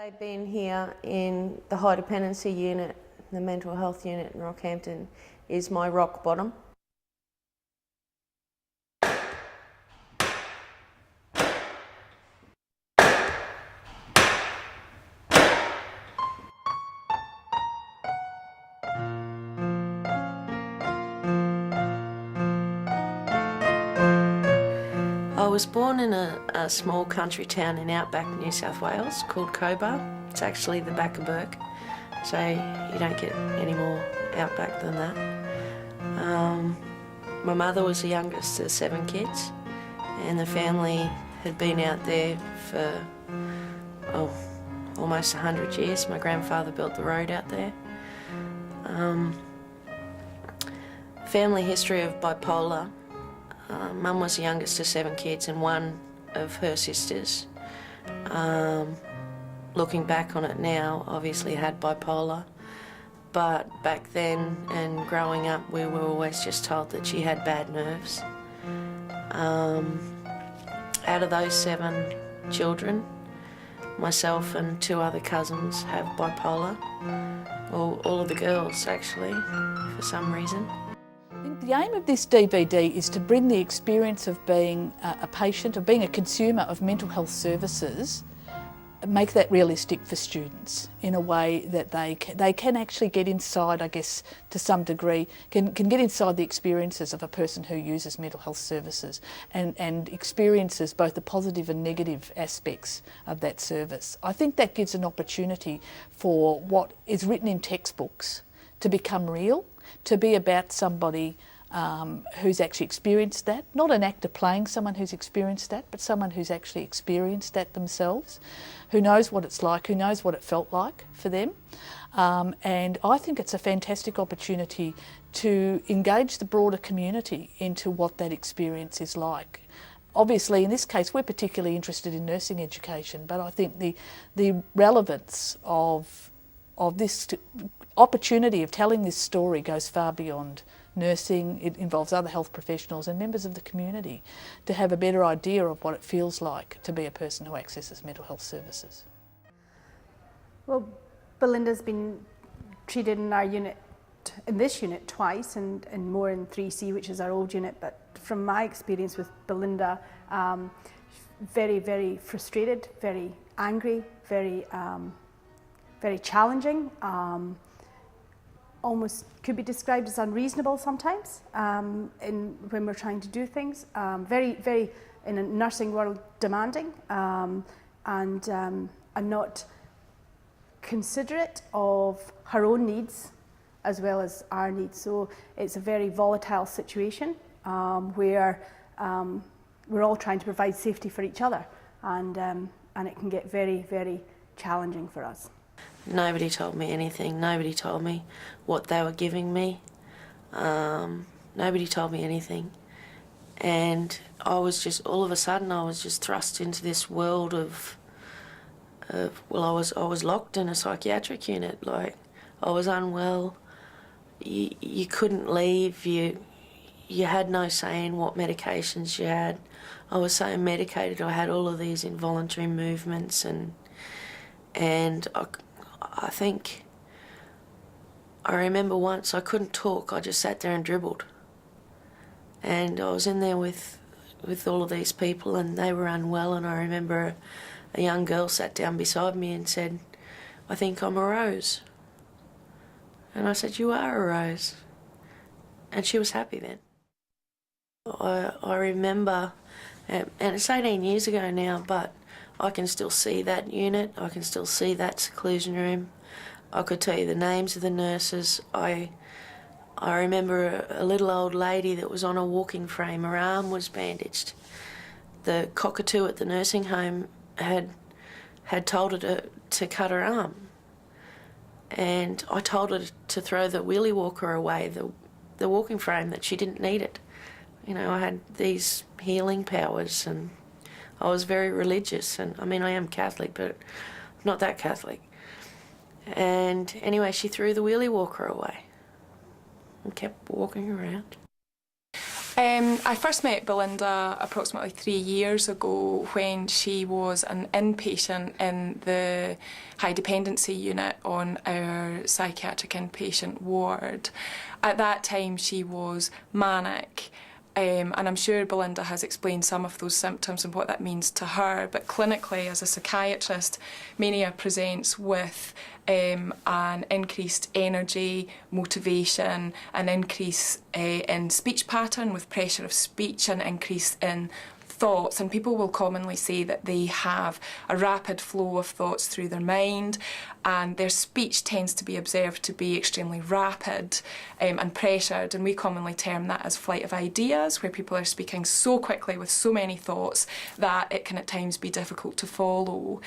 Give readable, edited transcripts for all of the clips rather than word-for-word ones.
I've been here in the high dependency unit, the mental health unit in Rockhampton, is my rock bottom. I was born in a small country town in outback New South Wales called Cobar. It's actually the back of Burke, so you don't get any more outback than that. My mother was the youngest of 7 kids, and the family had been out there for almost 100 years. My grandfather built the road out there. Family history of bipolar. Mum was the youngest of 7 kids and one of her sisters, looking back on it now, obviously had bipolar, but back then and growing up we were always just told that she had bad nerves. Out of those 7 children, myself and 2 other cousins have bipolar, all of the girls actually, for some reason. I think the aim of this DVD is to bring the experience of being a patient, of being a consumer of mental health services, make that realistic for students in a way that they can actually get inside, I guess, to some degree, can get inside the experiences of a person who uses mental health services and experiences both the positive and negative aspects of that service. I think that gives an opportunity for what is written in textbooks to become real, to be about somebody who's actually experienced that, not an actor playing someone who's experienced that, but someone who's actually experienced that themselves, who knows what it's like, who knows what it felt like for them. And I think it's a fantastic opportunity to engage the broader community into what that experience is like. Obviously, in this case, we're particularly interested in nursing education, but I think the relevance of this opportunity of telling this story goes far beyond nursing. It involves other health professionals and members of the community to have a better idea of what it feels like to be a person who accesses mental health services. Well, Belinda's been treated in our unit, in this unit twice, and more in 3C, which is our old unit. But from my experience with Belinda, very, very frustrated, very angry, very challenging. Almost could be described as unreasonable sometimes when we're trying to do things. Very, very, in a nursing world, demanding and not considerate of her own needs as well as our needs. So it's a very volatile situation where we're all trying to provide safety for each other, and it can get very, very challenging for us. Nobody told me anything. Nobody told me what they were giving me. Nobody told me anything. And I was just, all of a sudden, I was just thrust into this world of well, I was locked in a psychiatric unit. Like, I was unwell. You couldn't leave. You had no say in what medications you had. I was so medicated. I had all of these involuntary movements, and I think I remember once I couldn't talk. I just sat there and dribbled, and I was in there with all of these people, and they were unwell. And I remember a young girl sat down beside me and said, "I think I'm a rose." And I said, "You are a rose," and she was happy then. I remember, and it's 18 years ago now, but I can still see that unit. I can still see that seclusion room. I could tell you the names of the nurses. I remember a little old lady that was on a walking frame. Her arm was bandaged. The cockatoo at the nursing home had told her to cut her arm. And I told her to throw the wheelie walker away, the walking frame, that she didn't need it. You know, I had these healing powers, and I was very religious, and I mean, I am Catholic, but not that Catholic. And anyway, she threw the wheelie walker away and kept walking around. I first met Belinda approximately 3 years ago when she was an inpatient in the high dependency unit on our psychiatric inpatient ward. At that time she was manic. And I'm sure Belinda has explained some of those symptoms and what that means to her, but clinically as a psychiatrist, mania presents with an increased energy, motivation, an increase in speech pattern with pressure of speech, an increase in thoughts, and people will commonly say that they have a rapid flow of thoughts through their mind, and their speech tends to be observed to be extremely rapid and pressured, and we commonly term that as flight of ideas, where people are speaking so quickly with so many thoughts that it can at times be difficult to follow.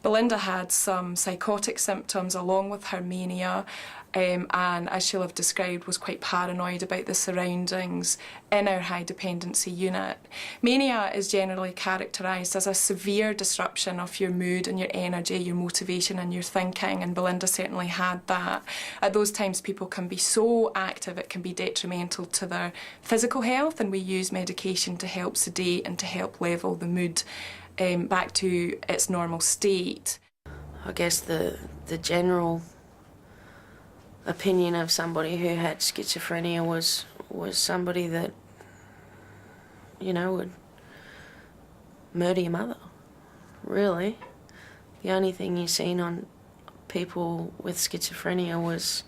Belinda had some psychotic symptoms along with her mania, and as she'll have described, was quite paranoid about the surroundings in our high dependency unit. Mania is generally characterised as a severe disruption of your mood and your energy, your motivation and your thinking, and Belinda certainly had that. At those times people can be so active it can be detrimental to their physical health, and we use medication to help sedate and to help level the mood back to its normal state. I guess the general opinion of somebody who had schizophrenia was somebody that, you know, would murder your mother, really. The only thing you've seen on people with schizophrenia was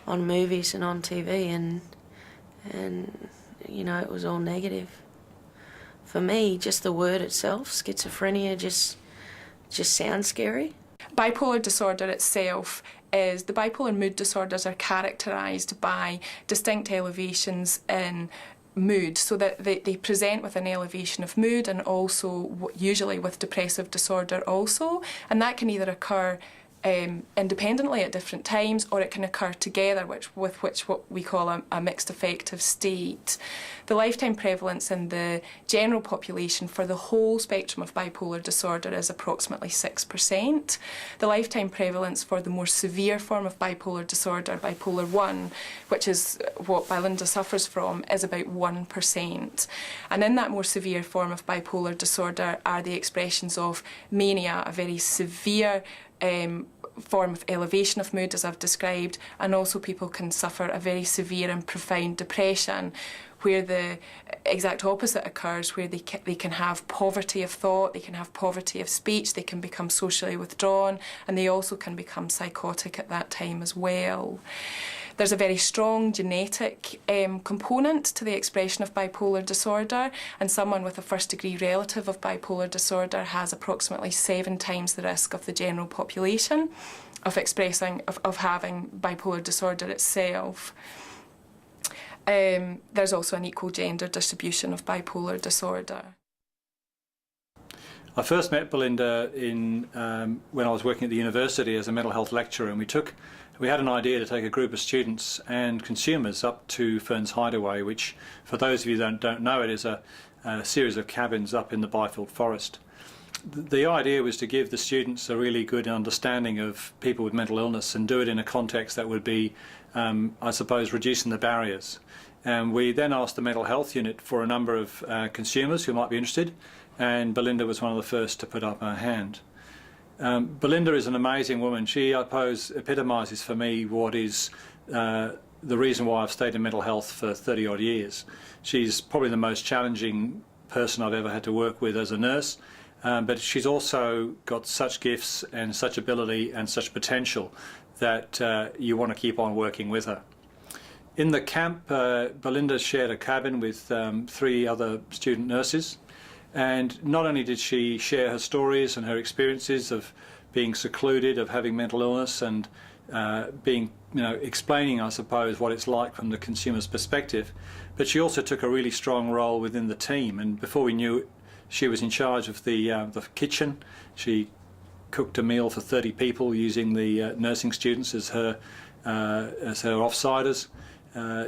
on movies and on TV, and you know, it was all negative. For me, just the word itself, schizophrenia, just sounds scary. Bipolar disorder itself is, the bipolar mood disorders are characterised by distinct elevations in mood, so that they present with an elevation of mood and also usually with depressive disorder also, and that can either occur independently at different times, or it can occur together, with what we call a mixed affective state. The lifetime prevalence in the general population for the whole spectrum of bipolar disorder is approximately 6%. The lifetime prevalence for the more severe form of bipolar disorder, bipolar 1, which is what Belinda suffers from, is about 1%. And in that more severe form of bipolar disorder are the expressions of mania, a very severe form of elevation of mood, as I've described, and also people can suffer a very severe and profound depression, where the exact opposite occurs, where they can have poverty of thought, they can have poverty of speech, they can become socially withdrawn, and they also can become psychotic at that time as well. There's a very strong genetic component to the expression of bipolar disorder, and someone with a first-degree relative of bipolar disorder has approximately 7 times the risk of the general population of having bipolar disorder itself. There's also an equal gender distribution of bipolar disorder. I first met Belinda when I was working at the university as a mental health lecturer, and we had an idea to take a group of students and consumers up to Ferns Hideaway, which, for those of you that don't know it, is a series of cabins up in the Byfield Forest. The idea was to give the students a really good understanding of people with mental illness and do it in a context that would be, I suppose, reducing the barriers. And we then asked the mental health unit for a number of consumers who might be interested, and Belinda was one of the first to put up her hand. Belinda is an amazing woman. She, I suppose, epitomises for me what is the reason why I've stayed in mental health for 30 odd years. She's probably the most challenging person I've ever had to work with as a nurse, but she's also got such gifts and such ability and such potential that you want to keep on working with her. In the camp, Belinda shared a cabin with 3 other student nurses. And not only did she share her stories and her experiences of being secluded, of having mental illness, and explaining, I suppose, what it's like from the consumer's perspective, but she also took a really strong role within the team. And before we knew it, she was in charge of the kitchen. She cooked a meal for 30 people using the nursing students as her offsiders.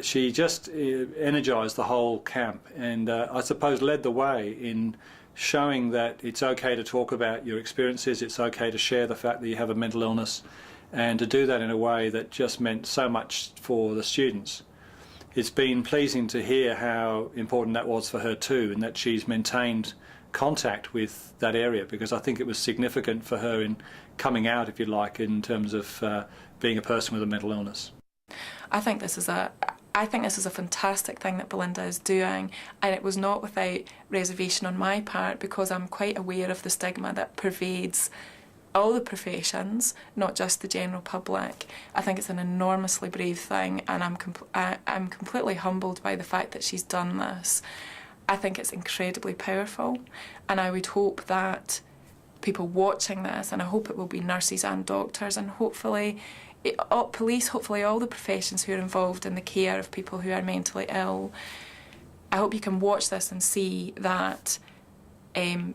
She just energised the whole camp, and I suppose led the way in showing that it's okay to talk about your experiences, it's okay to share the fact that you have a mental illness, and to do that in a way that just meant so much for the students. it's been pleasing to hear how important that was for her too, and that she's maintained contact with that area, because I think it was significant for her in coming out, if you like, in terms of being a person with a mental illness. I think this is a fantastic thing that Belinda is doing, and it was not without reservation on my part, because I'm quite aware of the stigma that pervades all the professions, not just the general public. I think it's an enormously brave thing, and I'm completely humbled by the fact that she's done this. I think it's incredibly powerful, and I would hope that people watching this, and I hope it will be nurses and doctors, and hopefully police, hopefully all the professions who are involved in the care of people who are mentally ill, I hope you can watch this and see that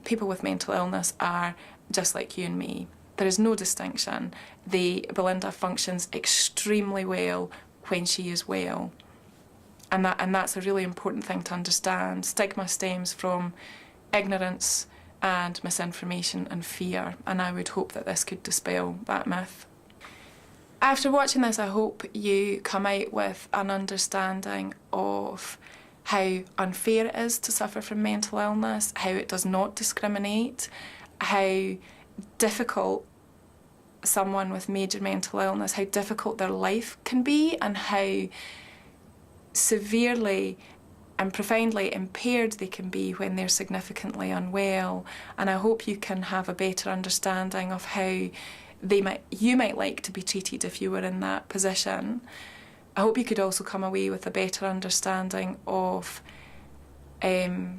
people with mental illness are just like you and me. There is no distinction. Belinda functions extremely well when she is well. And that's a really important thing to understand. Stigma stems from ignorance and misinformation and fear, and I would hope that this could dispel that myth. After watching this, I hope you come out with an understanding of how unfair it is to suffer from mental illness, how it does not discriminate, how difficult someone with major mental illness, how difficult their life can be, and how severely and profoundly impaired they can be when they're significantly unwell. And I hope you can have a better understanding of how you might like to be treated if you were in that position. I hope you could also come away with a better understanding of the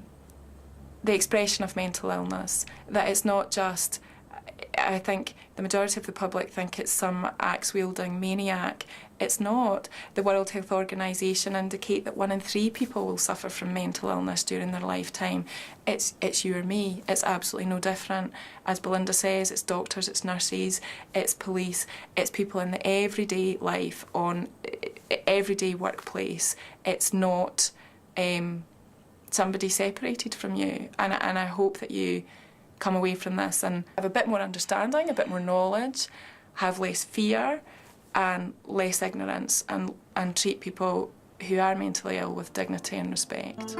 expression of mental illness, that it's not just, I think the majority of the public think it's some axe-wielding maniac. It's not. The World Health Organisation indicate that 1 in 3 people will suffer from mental illness during their lifetime. It's you or me. It's absolutely no different. As Belinda says, it's doctors, it's nurses, it's police, it's people in the everyday life, on everyday workplace. It's not somebody separated from you. And I hope that you come away from this and have a bit more understanding, a bit more knowledge, have less fear and less ignorance, and treat people who are mentally ill with dignity and respect.